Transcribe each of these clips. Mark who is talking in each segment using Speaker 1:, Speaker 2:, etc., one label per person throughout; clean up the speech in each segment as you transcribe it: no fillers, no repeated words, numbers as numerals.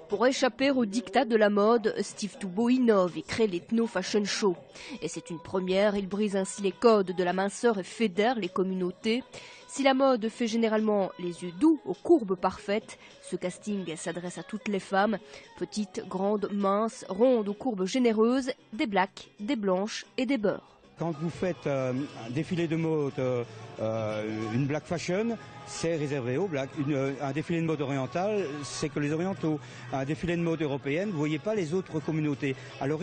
Speaker 1: Pour échapper au diktat de la mode, Steve Toubeau innove et crée l'Ethno Fashion Show. Et c'est une première, il brise ainsi les codes de la minceur et fédère les communautés. Si la mode fait généralement les yeux doux aux courbes parfaites, ce casting s'adresse à toutes les femmes, petites, grandes, minces, rondes aux courbes généreuses, des blacks, des blanches et des beurres.
Speaker 2: Quand vous faites un défilé de mode, une black fashion, c'est réservé aux blacks. Un défilé de mode oriental, c'est que les orientaux. Un défilé de mode européenne, vous ne voyez pas les autres communautés. Alors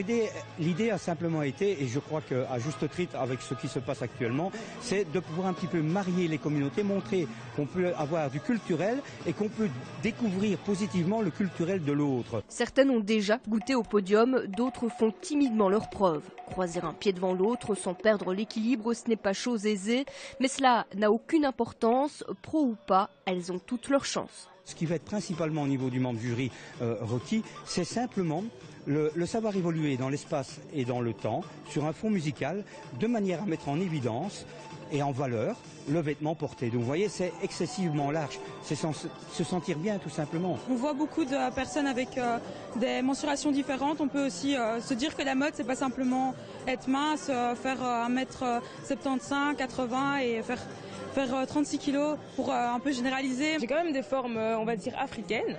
Speaker 2: l'idée a simplement été, et je crois qu'à juste titre avec ce qui se passe actuellement, c'est de pouvoir un petit peu marier les communautés, montrer qu'on peut avoir du culturel et qu'on peut découvrir positivement le culturel de l'autre.
Speaker 1: Certaines ont déjà goûté au podium, d'autres font timidement leurs preuves. Croiser un pied devant l'autre sans perdre l'équilibre, ce n'est pas chose aisée, mais cela n'a aucune importance, pro ou pas, elles ont toutes leurs chances.
Speaker 2: Ce qui va être principalement au niveau du membre du jury requis, c'est simplement le savoir évoluer dans l'espace et dans le temps sur un fond musical de manière à mettre en évidence et en valeur le vêtement porté. Donc vous voyez, c'est excessivement large, c'est se sentir bien tout simplement.
Speaker 3: On voit beaucoup de personnes avec des mensurations différentes. On peut aussi se dire que la mode, c'est pas simplement être mince, faire 1m75, 80 et faire 36 kilos pour un peu généraliser.
Speaker 4: J'ai quand même des formes, on va dire, africaines.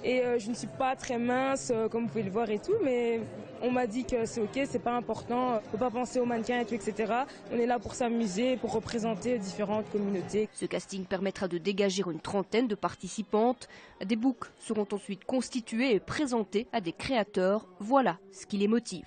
Speaker 4: Et je ne suis pas très mince, comme vous pouvez le voir et tout, mais on m'a dit que c'est ok, c'est pas important, il ne faut pas penser aux mannequins et tout, etc. On est là pour s'amuser, pour représenter différentes communautés.
Speaker 1: Ce casting permettra de dégager une trentaine de participantes. Des books seront ensuite constitués et présentés à des créateurs. Voilà ce qui les motive.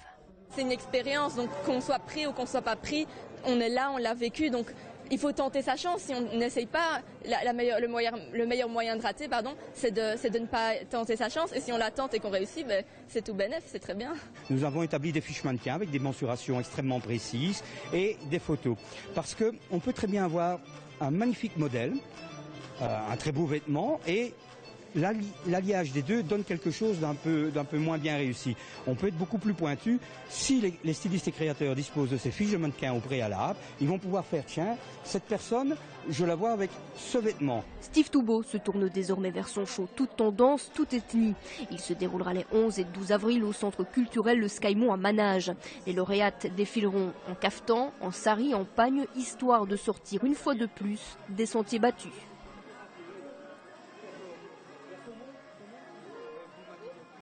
Speaker 5: C'est une expérience, donc qu'on soit pris ou qu'on ne soit pas pris, on est là, on l'a vécu, donc il faut tenter sa chance. Si on n'essaye pas, le meilleur moyen de rater, c'est de ne pas tenter sa chance. Et si on la tente et qu'on réussit, c'est tout bénef, c'est très bien.
Speaker 2: Nous avons établi des fiches mannequins avec des mensurations extrêmement précises et des photos. Parce qu'on peut très bien avoir un magnifique modèle, un très beau vêtement et l'alliage des deux donne quelque chose d'un peu moins bien réussi. On peut être beaucoup plus pointu. Si les stylistes et créateurs disposent de ces fiches de mannequin au préalable, ils vont pouvoir faire, tiens, cette personne, je la vois avec ce vêtement.
Speaker 1: Steve Toubeau se tourne désormais vers son show Toute Tendance, Toute Ethnie. Il se déroulera les 11 et 12 avril au centre culturel Le Sky-Mont à Manage. Les lauréates défileront en caftan, en sari, en pagne, histoire de sortir une fois de plus des sentiers battus.